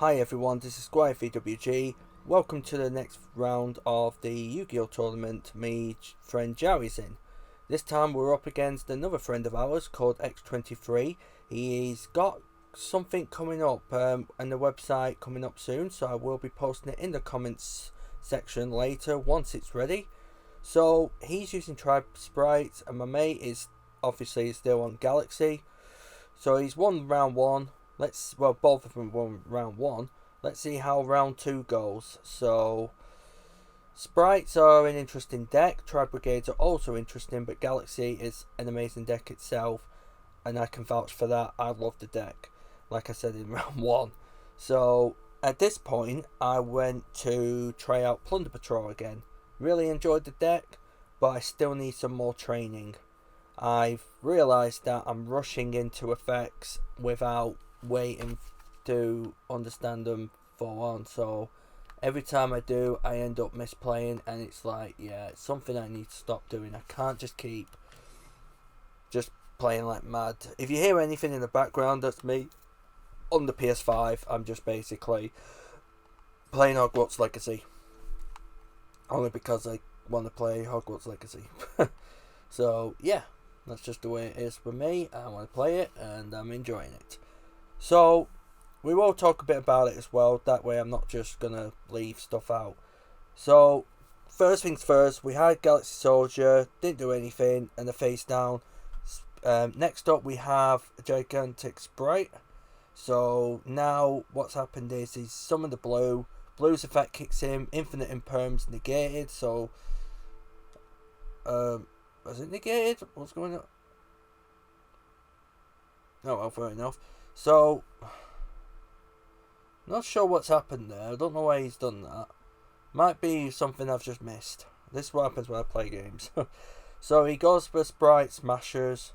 Hi everyone, this is Squire VWG. Welcome to the next round of the Yu-Gi-Oh tournament me friend Jowy's in. This time we're up against another friend of ours called X23. He's got something coming up and the website coming up soon, so I will be posting it in the comments section later once it's ready. So he's using Tri Sprights and my mate is obviously still on Galaxy. So he's won round one. Both of them won round one. Let's see how round two goes. So, Sprights are an interesting deck. Tri Brigades are also interesting, but Galaxy is an amazing deck itself, and I can vouch for that. I love the deck, like I said in round one. So, at this point, I went to try out Plunder Patrol again. Really enjoyed the deck, but I still need some more training. I've realised that I'm rushing into effects without waiting to understand them full on, so every time I do I end up misplaying, and it's like, yeah, it's something I need to stop doing. I can't just keep just playing like mad. If you hear anything in the background, that's me on the PS5. I'm just basically playing Hogwarts Legacy only because I want to play Hogwarts Legacy. So yeah, that's just the way it is for me. I want to play it and I'm enjoying it. So, we will talk a bit about it as well. That way I'm not just going to leave stuff out. So, first things first, we had Galaxy Soldier, didn't do anything, and a face down. Next up we have a gigantic Spright. So, now what's happened is he's summoned the blue. Blue's effect kicks in, infinite imperms negated. So, was it negated? What's going on? Oh, well, fair enough. So, not sure what's happened there. I don't know why he's done that. Might be something I've just missed. This is what happens when I play games. So he goes for Sprite Smashers.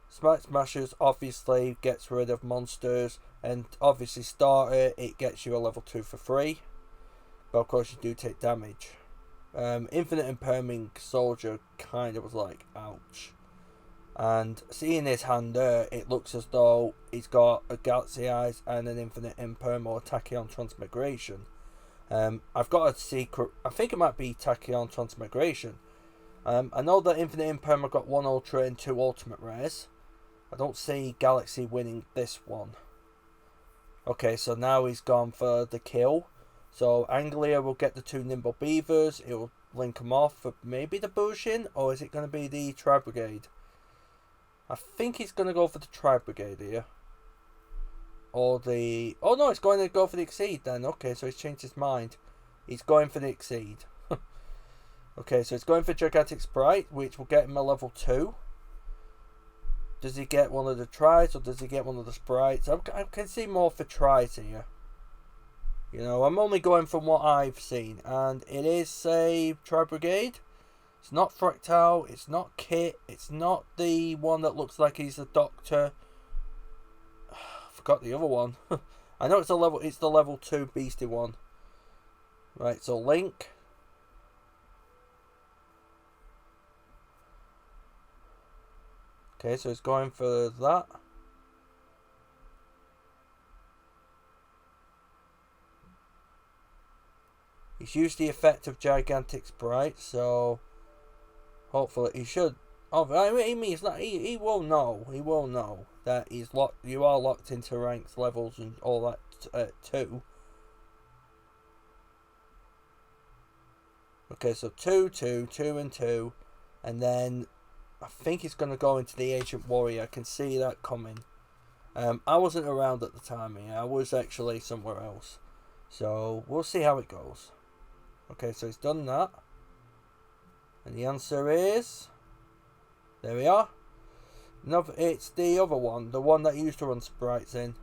Sprite Smashers obviously gets rid of monsters, and obviously starter, it gets you a level 2 for free. But of course you do take damage. Infinite Imperming Soldier kind of was like, ouch. And seeing his hand there, it looks as though he's got a Galaxy Eyes and an Infinite Imperm or Tachyon Transmigration. I've got a secret, I think it might be Tachyon Transmigration. I know that Infinite Imperm have got 1 Ultra and 2 Ultimate Rares. I don't see Galaxy winning this one. Okay, so now he's gone for the kill. So Anglia will get the 2 Nimble Beavers, it will link them off for maybe the Bushin, or is it going to be the Tri Brigade? I think he's going to go for the Tri Brigade here. Or the... Oh no, he's going to go for the Exceed then. Okay, so he's changed his mind. He's going for the Exceed. Okay, so he's going for Gigantic Spright, which will get him a level 2. Does he get one of the Tris, or does he get one of the Sprites? I can see more for Tris here. You know, I'm only going from what I've seen. And it is a Tri Brigade. It's not Fractal, it's not Kit, it's not the one that looks like he's a doctor. I forgot the other one. I know it's the level 2 beastie one. Right, so Link. Okay, so he's going for that. He's used the effect of Gigantic Spright, so hopefully he should. Oh, I mean, he's not. He will know. He will know that he's locked. You are locked into ranks, levels, and all that too. Okay, so 2, 2, 2, and 2, and then I think he's going to go into the Ancient Warrior. I can see that coming. I wasn't around at the time here. I was actually somewhere else. So we'll see how it goes. Okay, so he's done that. And the answer is... There we are. No, it's the other one. The one that used to run Sprights in.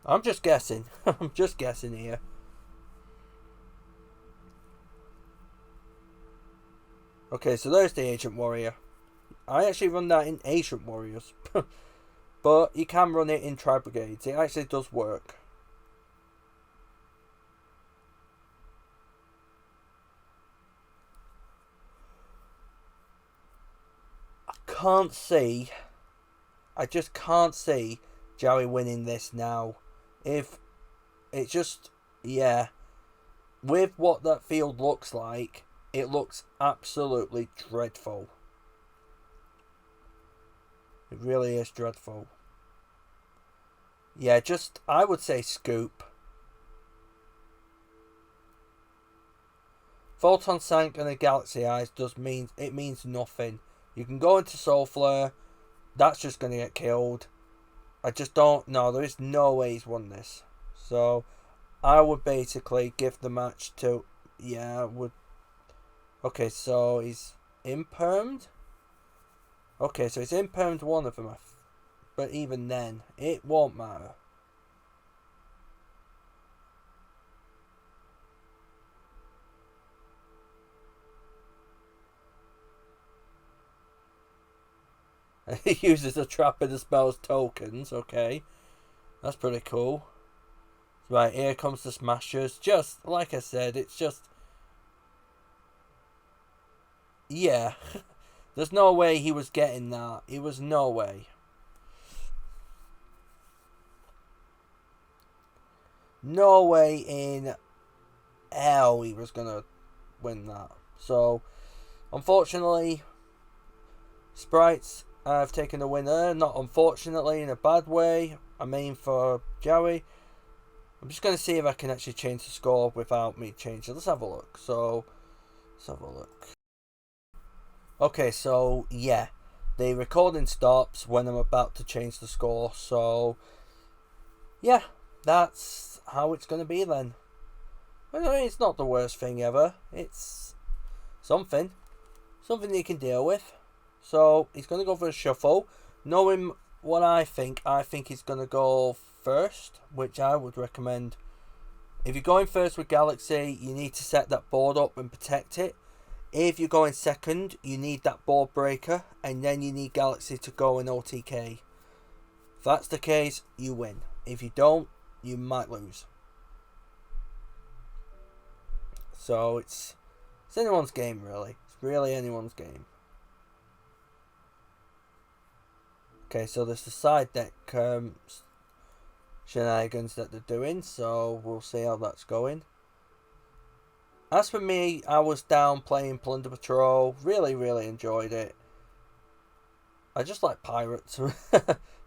I'm just guessing. I'm just guessing here. Okay, so there's the Ancient Warrior. I actually run that in Ancient Warriors. But you can run it in Tri Brigades. It actually does work. I just can't see Jowy winning this now. if it just, yeah, with what that field looks like, it looks absolutely dreadful. It really is dreadful. Yeah, just, I would say scoop. Photon Sank and the Galaxy Eyes it means nothing. You can go into Soul Flare, that's just going to get killed. I just don't know, there is no way he's won this. So, I would basically give the match to, yeah, I would. Okay, so he's impermed? Okay, so he's impermed one of them, but even then, it won't matter. He uses the trap of the spell's tokens, okay. That's pretty cool. Right, here comes the Smashers. Just, like I said, it's just... Yeah. There's no way he was getting that. It was no way. No way in hell he was going to win that. So, unfortunately, Sprights have taken the winner. Not unfortunately, in a bad way. I mean, for Joey. I'm just going to see if I can actually change the score without me changing. Let's have a look. So, let's have a look. Okay, so, yeah. The recording stops when I'm about to change the score. So, yeah. That's how it's going to be then. I mean, it's not the worst thing ever. It's something. Something you can deal with. So, he's going to go for a shuffle. Knowing what I think he's going to go first, which I would recommend. If you're going first with Galaxy, you need to set that board up and protect it. If you're going second, you need that board breaker, and then you need Galaxy to go in OTK. If that's the case, you win. If you don't, you might lose. So it's anyone's game, really. It's really anyone's game. Okay, so there's the side deck shenanigans that they're doing, so we'll see how that's going. As for me, I was down playing Plunder Patrol. Really, really enjoyed it. I just like pirates.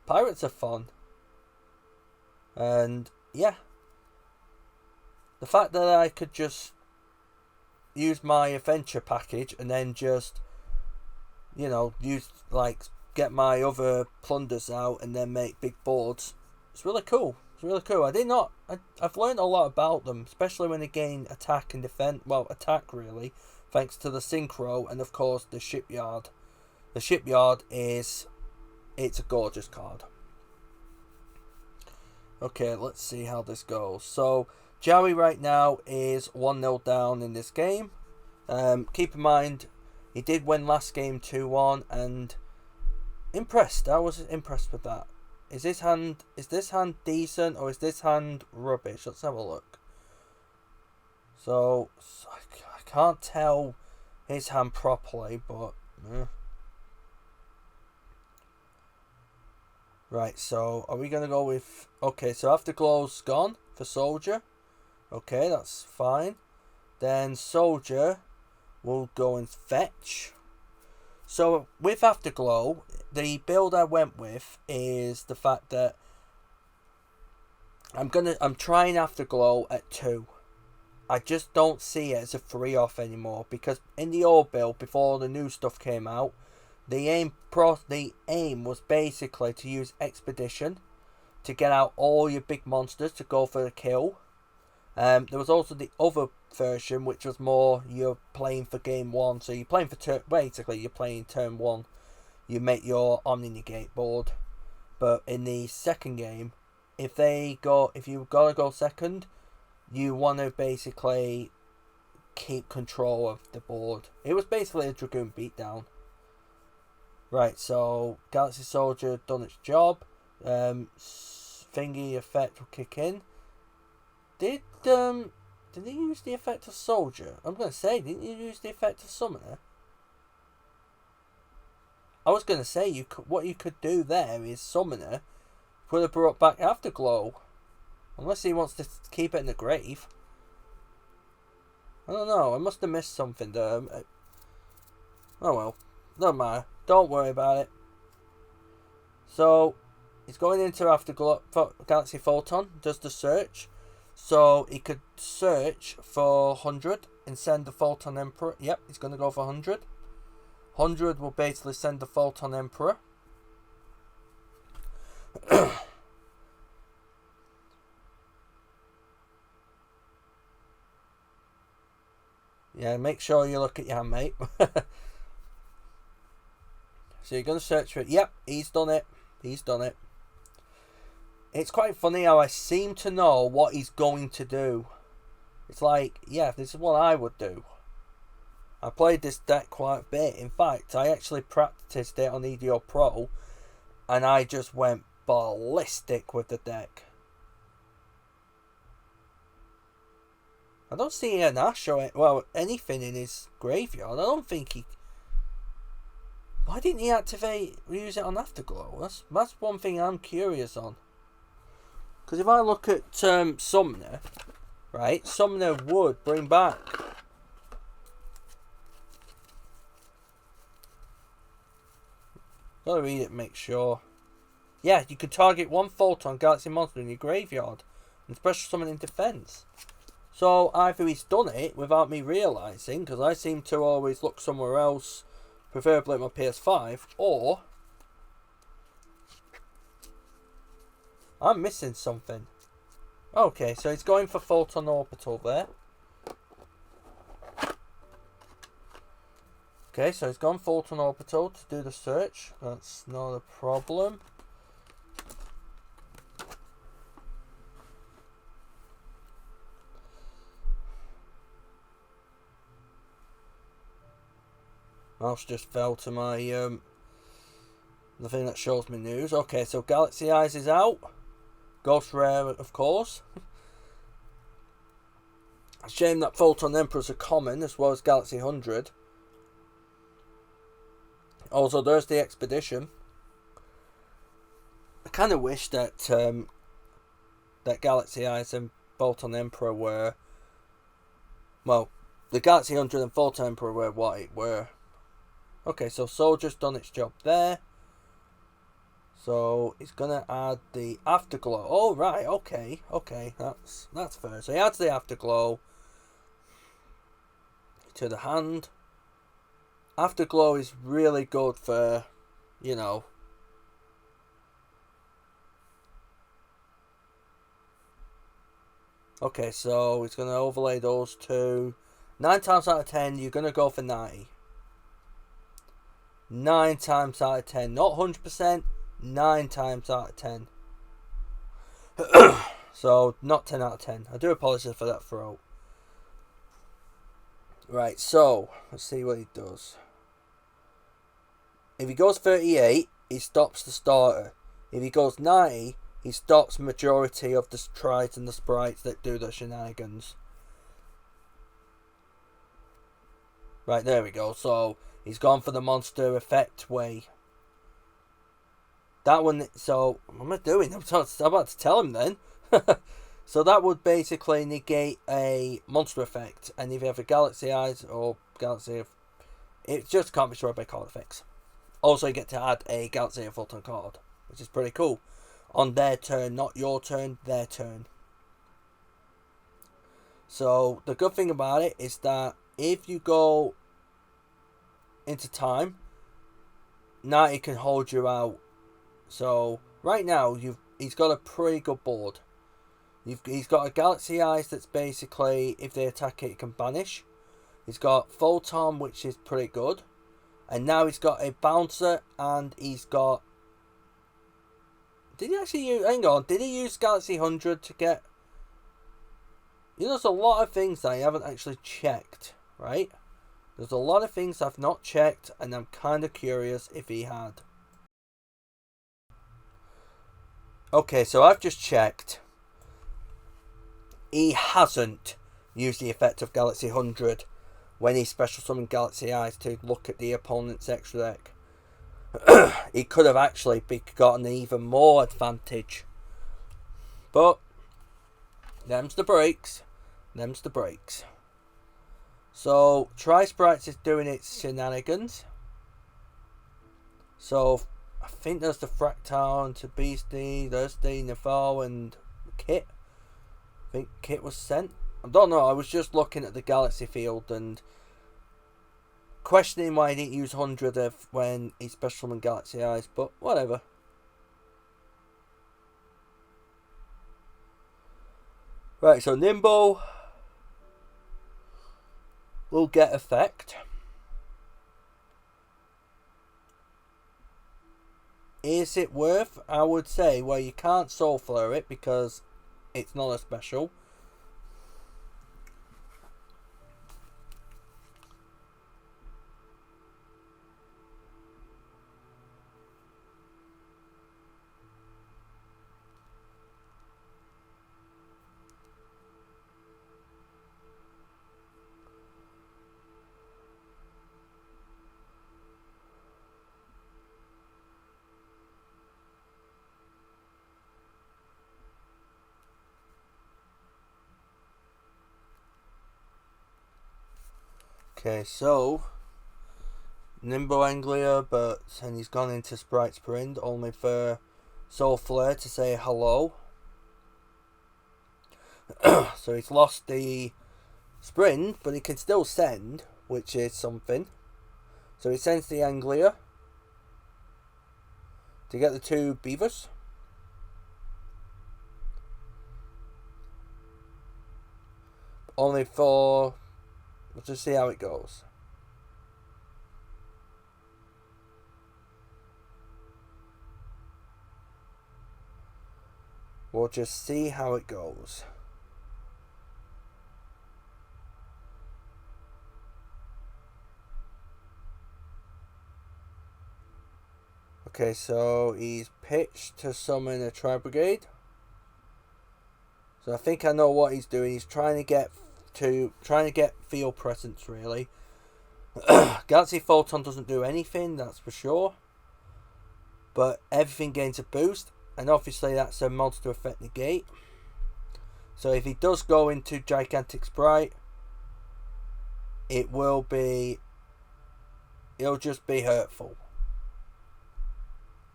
Pirates are fun. And, yeah. The fact that I could just use my adventure package and then just, you know, get my other plunders out and then make big boards. It's really cool. It's really cool. I've learned a lot about them, especially when they gain attack and defense. Well, attack really, thanks to the synchro and of course the shipyard. The shipyard it's a gorgeous card. Okay, let's see how this goes. So, Joey right now is 1-0 down in this game. Keep in mind, he did win last game 2-1 and impressed. I was impressed with that. Is this hand decent or is this hand rubbish? Let's have a look. So I can't tell his hand properly, but right, so are we gonna go with, okay, so Afterglow's gone for Soldier. Okay, that's fine. Then Soldier will go and fetch. So with Afterglow, the build I went with is the fact that I'm trying Afterglow at 2. I just don't see it as a 3-off anymore, because in the old build before the new stuff came out, the aim was basically to use Expedition to get out all your big monsters to go for the kill. There was also the other version, which was more you're playing for game 1, so you're playing for basically you're playing turn 1. You make your Omni Negate board, but in the second game, if you gotta go second, you want to basically keep control of the board. It was basically a Dragoon beatdown. Right, so Galaxy Soldier done its job. Thingy effect will kick in. Did he use the effect of Soldier? I'm going to say, didn't you use the effect of Summoner? I was going to say, what you could do there is Summoner would have brought back Afterglow. Unless he wants to keep it in the grave. I don't know. I must have missed something there. Oh well. Doesn't matter. Don't worry about it. So, he's going into Afterglow Galaxy Photon. Does the search. So, he could search for 100 and send the Photon Emperor. Yep, he's going to go for 100. 100 will basically send the Photon Emperor. Yeah, make sure you look at your hand, mate. So you're going to search for it. Yep, he's done it. He's done it. It's quite funny how I seem to know what he's going to do. It's like, yeah, this is what I would do. I played this deck quite a bit. In fact, I actually practiced it on YuGiOh Pro. And I just went ballistic with the deck. I don't see an Ash or anything in his graveyard. I don't think he... Why didn't he use it on Afterglow? That's one thing I'm curious on. Because if I look at Summoner, right, Summoner would bring back... Gotta read it and make sure. Yeah, you could target one Photon Galaxy monster in your graveyard and special summon in defense. So either he's done it without me realising, because I seem to always look somewhere else, preferably at my PS5, or I'm missing something. Okay, so he's going for Photon Orbital there. Okay, so he's gone Photon Orbital to do the search. That's not a problem. Mouse just fell to my the thing that shows me news. Okay, so Galaxy Eyes is out. Ghost Rare, of course. It's a shame that Photon Emperor's are common as well as Galaxy 100. Also, there's the Expedition. I kind of wish that that Galaxy Eyes and Photon Emperor were... Well, the Galaxy 100 and Photon Emperor were what it were. Okay, so Soldier's done its job there. So he's gonna add the Afterglow. Oh right, okay, that's fair. So he adds the Afterglow to the hand. Afterglow is really good for, you know. Okay, so he's gonna overlay those two. 9 times out of 10, you're gonna go for 90. 9 times out of 10, not 100%, 9 times out of 10. So, not 10 out of 10. I do apologise for that throw. Right, so, let's see what he does. If he goes 38, he stops the starter. If he goes 90, he stops majority of the Tris and the Sprights that do the shenanigans. Right, there we go. So, he's gone for the monster effect way. That one, so, what am I doing? I'm about to tell him then. So that would basically negate a monster effect. And if you have a Galaxy Eyes or Galaxy of... It just can't be destroyed by card effects. Also, you get to add a Galaxy of Photon card, which is pretty cool. On their turn, not your turn, their turn. So, the good thing about it is that if you go into time, 90 can hold you out. So, right now, he's got a pretty good board. He's got a Galaxy Eyes that's basically, if they attack it, it can banish. He's got Photon, which is pretty good. And now he's got a Bouncer, and he's got... Did he actually use... Hang on, did he use Galaxy 100 to get... You know, there's a lot of things that I haven't actually checked, right? There's a lot of things I've not checked, and I'm kind of curious if he had. Okay, so I've just checked. He hasn't used the effect of Galaxy 100 when he special summoned Galaxy Eyes to look at the opponent's extra deck. He could have actually gotten an even more advantage. But Them's the breaks. Them's the breaks. So, Tri Sprights is doing its shenanigans. So, I think there's the Fractal to Beastie, there's the Nefal and Kit. I think Kit was sent. I don't know, I was just looking at the Galaxy field and questioning why he didn't use 100 when he special summoned Galaxy Eyes, but whatever. Right, so Nimbo will get effect. Is it worth? I would say, well, you can't Soul Flare it because it's not a special. Okay, so Nimbo Anglia, and he's gone into Sprite's Perind only for Soul Flare to say hello. So he's lost the Sprint, but he can still send, which is something. So he sends the Anglia to get the 2 Beavers. Only for... Let's just see how it goes. We'll just see how it goes. Okay, so he's pitched to summon a Tri Brigade. So I think I know what he's doing. He's trying to get field presence, really. Galaxy Photon doesn't do anything, that's for sure. But everything gains a boost, and obviously that's a monster effect negate. So if he does go into Gigantic Sprite, it'll just be hurtful.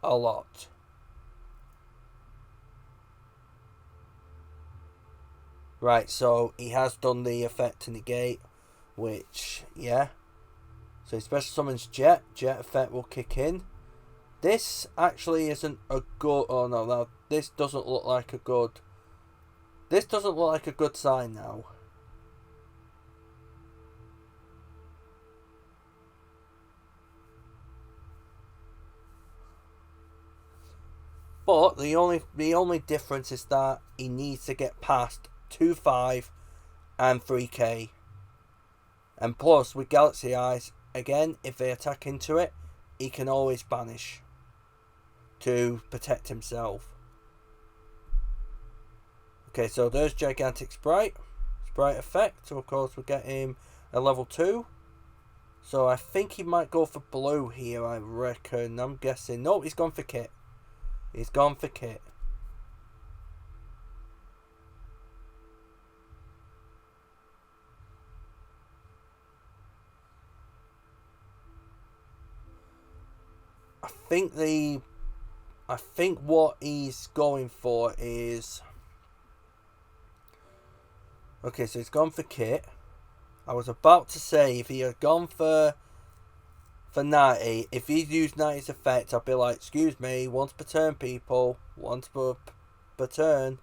A lot. Right, so he has done the effect to negate, which, yeah. So he special summons Jet. Jet effect will kick in. This actually isn't a good... Oh no, this doesn't look like a good... This doesn't look like a good sign now. But the only difference is that he needs to get past 2-5 and 3k. And plus, with Galaxy Eyes, again, if they attack into it, he can always banish to protect himself. Okay, so there's Gigantic Sprite. Sprite effect. So, of course, we're getting a level 2. So, I think he might go for blue here, I reckon. I'm guessing. No, he's gone for Kit. He's gone for Kit. I think what he's going for is... Okay, so he's gone for Kit. I was about to say, if he had gone for 90, if he'd used 90's effect, I'd be like, excuse me, once per turn, people. Once per turn.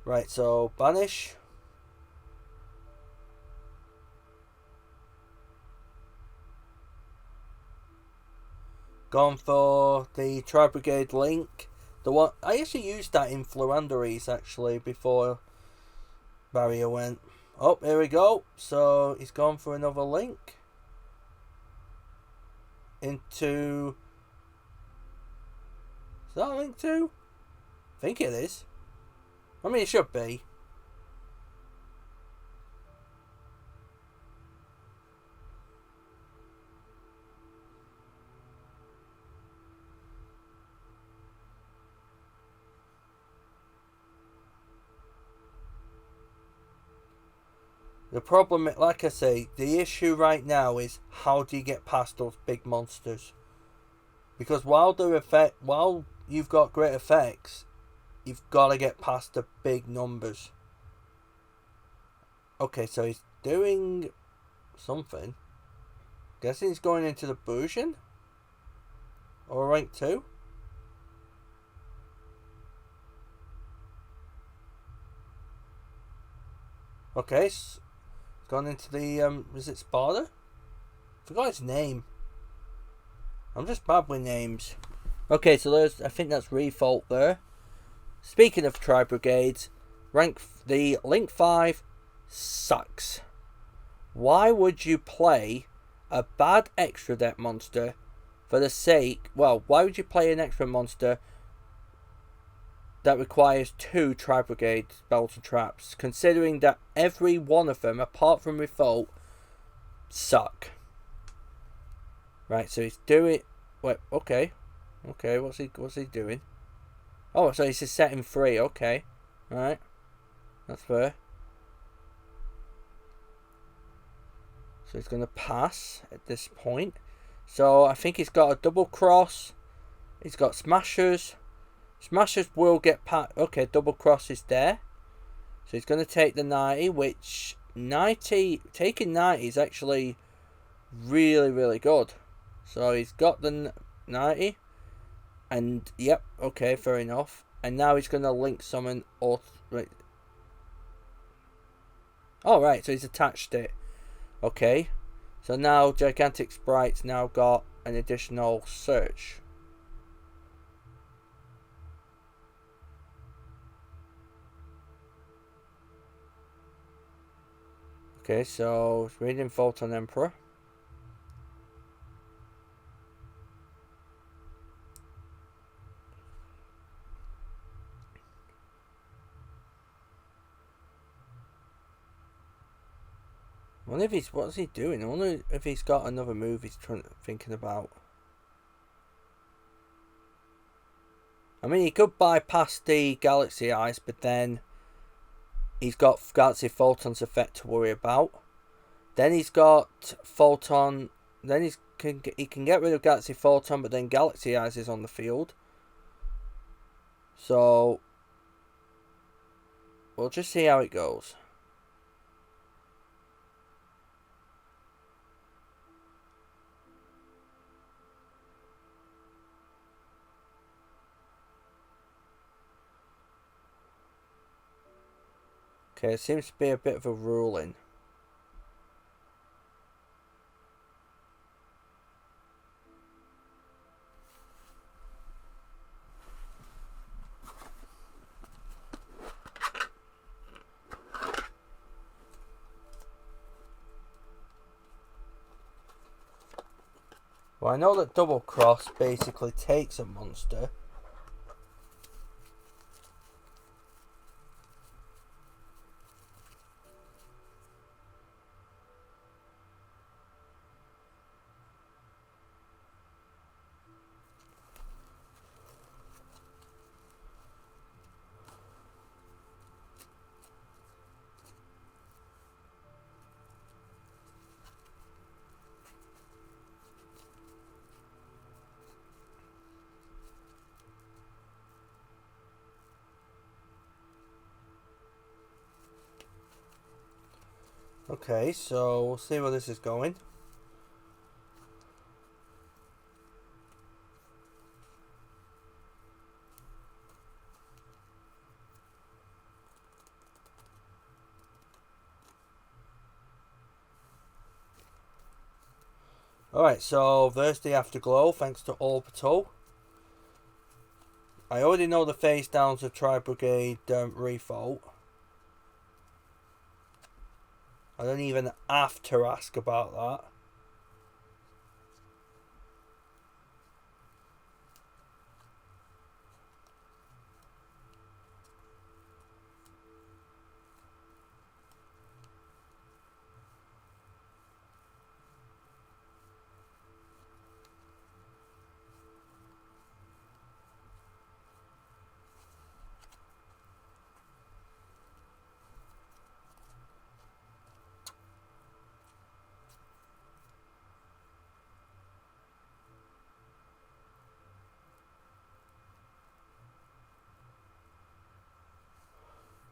Right, so banish. Gone for the Tri Brigade link. The one I actually used that in Fluanderies actually before Barrier went. Oh, here we go. So he's gone for another link. Into... Is that a link too? I think it is. I mean, it should be. The problem, like I say, the issue right now is how do you get past those big monsters? Because while you've got great effects, you've got to get past the big numbers. Okay, so he's doing something. Guessing he's going into the Bujin? Or rank 2? Okay, he's gone into the, is it Sparta? Forgot his name. I'm just bad with names. Okay, so I think that's Refault there. Speaking of Tri Brigades, the Link 5 sucks. Why would you play a bad extra deck monster for the sake... Well, why would you play an extra monster that requires 2 Tri Brigade spells and traps, considering that every one of them, apart from Refault, suck? Right, so he's doing... Wait, okay. Okay, what's he doing? Oh, so he's just setting free, okay. Alright. That's fair. So he's going to pass at this point. So I think he's got a double cross. He's got smashers. Smashers will get past. Okay, double cross is there. So he's going to take the 90, which taking 90 is actually really, really good. So he's got the 90. And, yep, okay, fair enough. And now he's going to link summon... Right. Oh, right, so he's attached it. Okay. So now Gigantic Sprights now got an additional search. Okay, so reading Photon Emperor. I wonder if what's he doing? I wonder if he's got another move he's thinking about. I mean, he could bypass the Galaxy Eyes, but then he's got Galaxy Photon's effect to worry about. Then he's got Photon. Then he can get rid of Galaxy Photon, but then Galaxy Eyes is on the field. So we'll just see how it goes. Okay, it seems to be a bit of a ruling. Well, I know that Double Cross basically takes a monster. Okay, so we'll see where this is going. Alright, so there's the Afterglow, thanks to Orbital. I already know the face downs of Tri Brigade Refault. I don't even have to ask about that.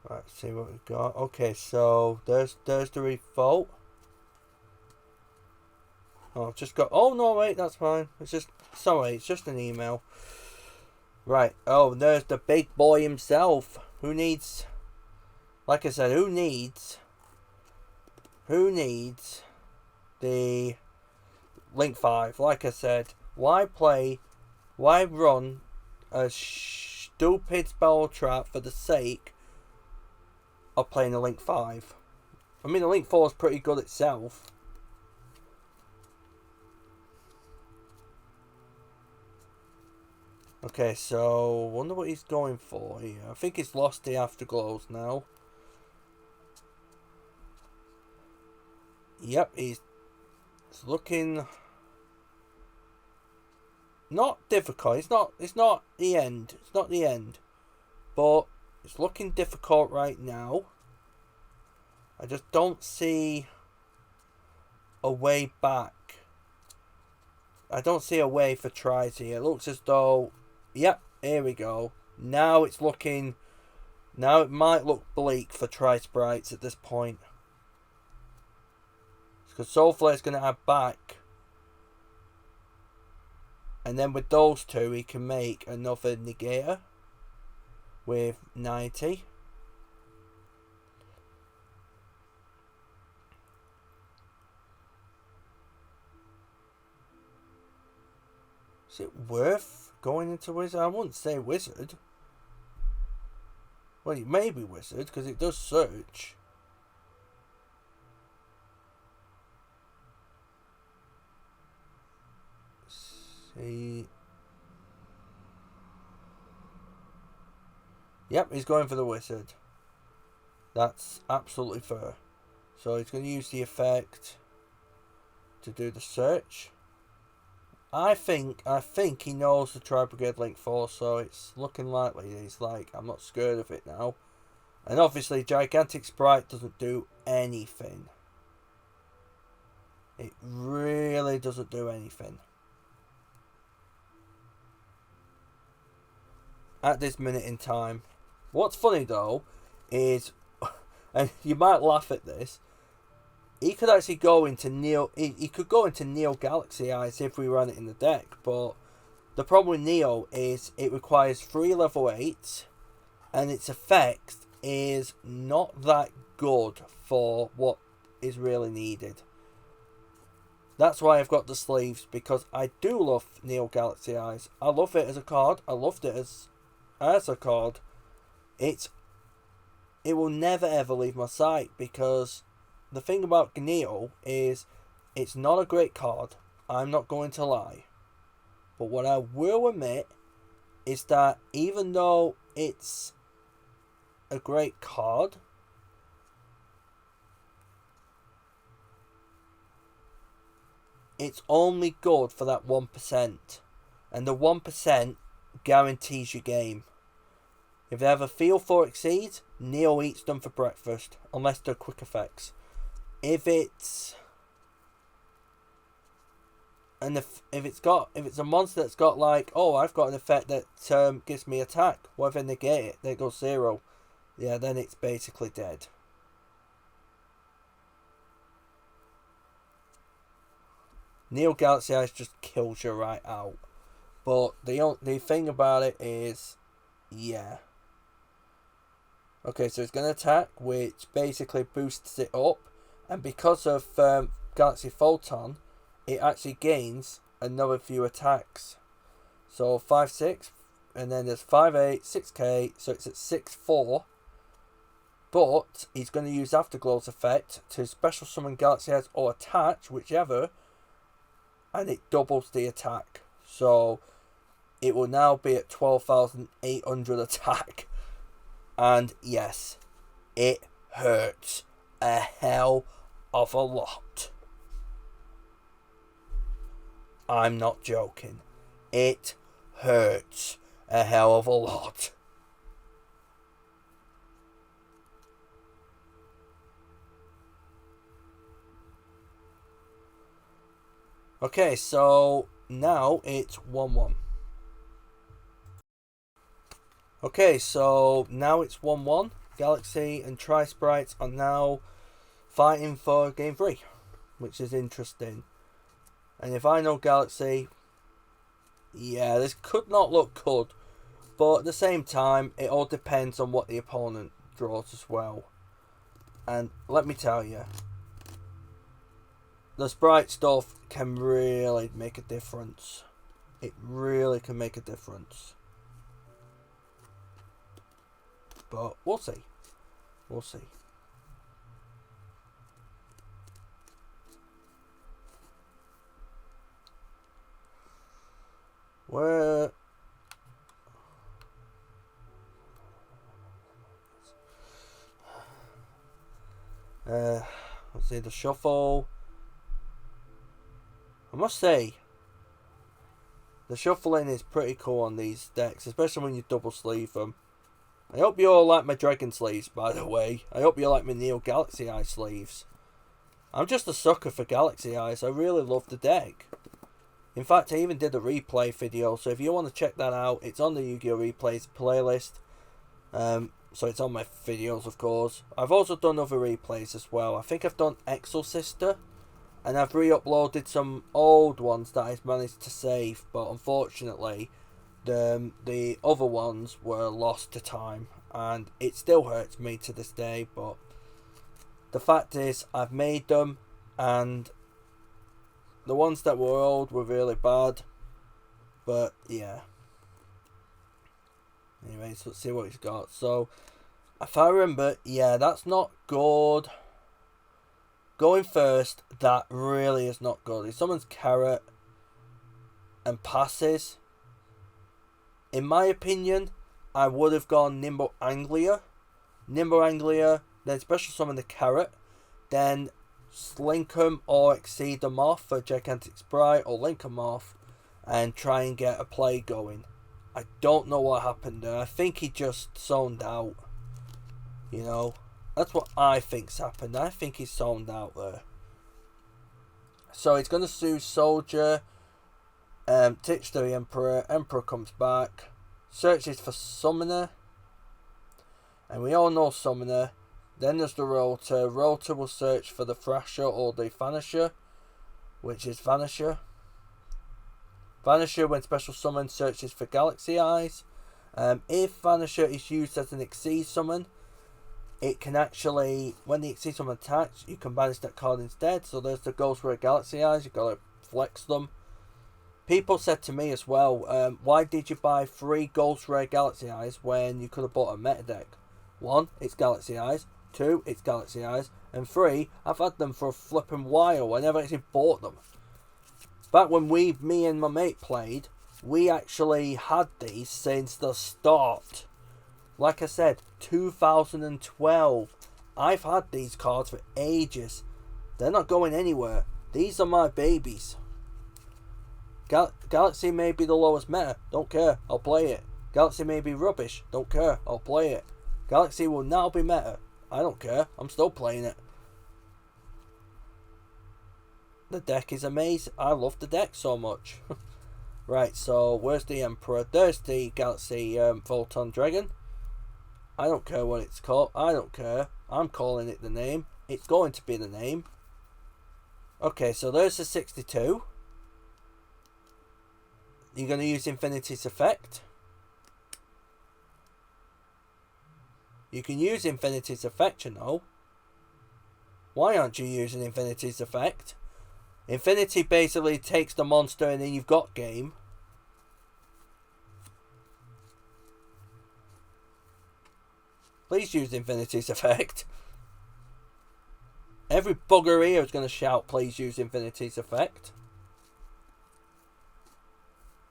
Right, see what we've got. Okay, so there's the revolt. Oh, I've just got. Oh no, wait, that's fine. It's just sorry, it's just an email. Right. Oh, there's the big boy himself. Who needs? Like I said, who needs the Link 5? Like I said, why run a stupid spell trap for the sake of playing the Link 5? I mean, the Link 4 is pretty good itself. Okay, so wonder what he's going for here. I think he's lost the afterglows now. Yep, he's looking not difficult. It's not the end. It's not the end. But it's looking difficult right now. I just don't see a way back. I don't see a way for tries here. It looks as though, yep, here we go. Now it's looking, now it might look bleak for Tri Sprights at this point. Because Soulflare's going to have back. And then with those two, he can make another negator with 90. Is it worth going into Wizard? I wouldn't say Wizard. Well, it may be Wizard because it does search. See. Yep, he's going for the Wizard. That's absolutely fair. So he's going to use the effect to do the search. I think he knows the Tri Brigade Link 4, so it's looking likely he's like, I'm not scared of it now. And obviously, Gigantic Spright doesn't do anything. It really doesn't do anything. At this minute in time. What's funny though, is, and you might laugh at this, he could actually go into Neo. He could go into Neo Galaxy Eyes if we ran it in the deck, but the problem with Neo is it requires 3 level 8s, and its effect is not that good for what is really needed. That's why I've got the sleeves, because I do love Neo Galaxy Eyes. I love it as a card. I loved it as a card. It will never ever leave my sight, because the thing about Neo is it's not a great card. I'm not going to lie. But what I will admit is that even though it's a great card, it's only good for that 1%. And the 1% guarantees your game. If they have a feel for exceeds, Neo eats them for breakfast, unless they're quick effects. If it's a monster that's got like, oh, I've got an effect that gives me attack, what if I negate it? Then it goes 0. Yeah, then it's basically dead. Neo Galaxy Eyes just kills you right out. But the thing about it is, yeah. Okay, so it's going to attack, which basically boosts it up. And because of Galaxy Photon, it actually gains another few attacks. So 5-6, and then there's 5-8, 6k, so it's at 6-4. But he's going to use Afterglow's effect to special summon Galaxy Eyes or attach, whichever, and it doubles the attack. So it will now be at 12,800 attack. And yes, it hurts a hell of a lot. I'm not joking. It hurts a hell of a lot. Okay, so now it's 1-1. Okay, so now it's 1-1. Galaxy and Tri Sprights are now fighting for Game 3, which is interesting. And if I know Galaxy, yeah, this could not look good. But at the same time, it all depends on what the opponent draws as well. And let me tell you, the Spright stuff can really make a difference. It really can make a difference. But we'll see. We'll see. Where... let's see the shuffle. I must say, the shuffling is pretty cool on these decks, especially when you double sleeve them. I hope you all like my Dragon sleeves, by the way. I hope you like my Neo Galaxy Eye sleeves. I'm just a sucker for Galaxy Eyes. I really love the deck. In fact, I even did a replay video, so if you want to check that out, it's on the Yu-Gi-Oh! Replays playlist. So it's on my videos, of course. I've also done other replays as well. I think I've done Exo Sister, and I've re-uploaded some old ones that I've managed to save, but unfortunately, the other ones were lost to time, and it still hurts me to this day. But the fact is, I've made them, and the ones that were old were really bad. But yeah. Anyways, let's see what he's got. So, if I remember, yeah, that's not good. Going first, that really is not good. If someone's carrot and passes, in my opinion, I would have gone Nimble Anglia. Nimble Anglia, then special summon the carrot, then slink them or exceed them off for Gigantic Sprite, or link them off and try and get a play going. I don't know what happened there. I think he just zoned out. You know, that's what I think's happened. I think he's zoned out there. So he's going to sue Soldier, Titch to the Emperor. Emperor comes back, searches for Summoner, and we all know Summoner. Then there's the Rotor. Rotor will search for the Thrasher or the Vanisher, which is Vanisher. Vanisher, when special summon, searches for Galaxy Eyes. If Vanisher is used as an Exceed summon, it can actually, when the Exceed summon attacks, you can banish that card instead. So there's the Ghost Rare Galaxy Eyes. You've got to flex them. People said to me as well, why did you buy 3 Ghost Rare Galaxy Eyes when you could have bought a meta deck? 1, it's Galaxy Eyes. 2, it's Galaxy Eyes. And 3, I've had them for a flipping while. I never actually bought them. Back when me and my mate played, we actually had these since the start. Like I said, 2012. I've had these cards for ages. They're not going anywhere. These are my babies. Galaxy may be the lowest meta. Don't care. I'll play it. Galaxy may be rubbish. Don't care. I'll play it. Galaxy will now be meta. I don't care. I'm still playing it. The deck is amazing. I love the deck so much. Right, so where's the Emperor? There's the Galaxy Volton Dragon. I don't care what it's called. I don't care. I'm calling it the name. It's going to be the name. Okay, so there's the 62. You're going to use Infinity's effect. You can use Infinity's effect, you know. Why aren't you using Infinity's effect? Infinity basically takes the monster and then you've got game. Please use Infinity's effect. Every bugger here is going to shout, please use Infinity's effect.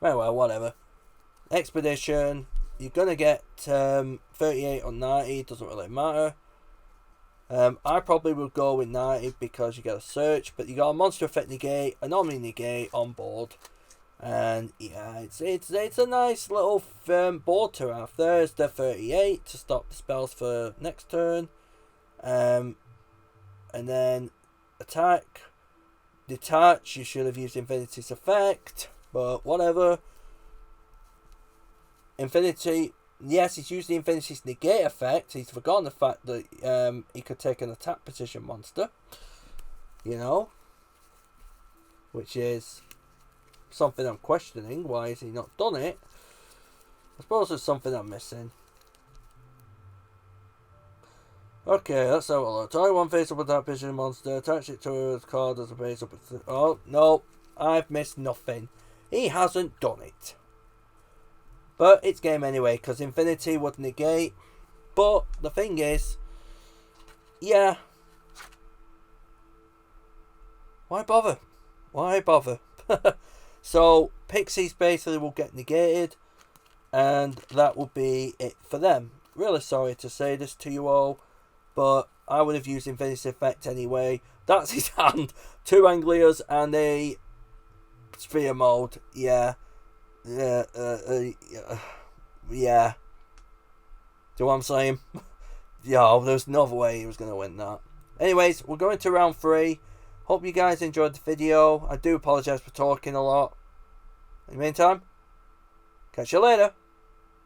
Very well, whatever. Expedition. You're going to get 38 or 90. Doesn't really matter. I probably will go with 90 because you get a search, but you got a monster effect negate, an omni negate on board, and yeah, it's a nice little board to have. There's the 38 to stop the spells for next turn, and then attack, detach. You should have used Infinity's effect, but whatever. Infinity yes, he's used the Infinity's negate effect. He's forgotten the fact that he could take an attack position monster. You know, which is something I'm questioning. Why has he not done it? I suppose there's something I'm missing. Okay, let's have a look. Target one face-up attack position monster. Attach it to a card as a base-up. Oh, no. I've missed nothing. He hasn't done it. But it's game anyway, because Infinity would negate. But the thing is, yeah. Why bother? Why bother? So, Pixies basically will get negated. And that will be it for them. Really sorry to say this to you all. But I would have used Infinity's effect anyway. That's his hand. 2 Anglias and a Sphere mode. Yeah. Yeah. Yeah. Do you know what I'm saying? Yeah, there's no way he was going to win that. Anyways, we're going to round 3. Hope you guys enjoyed the video. I do apologise for talking a lot. In the meantime, catch you later.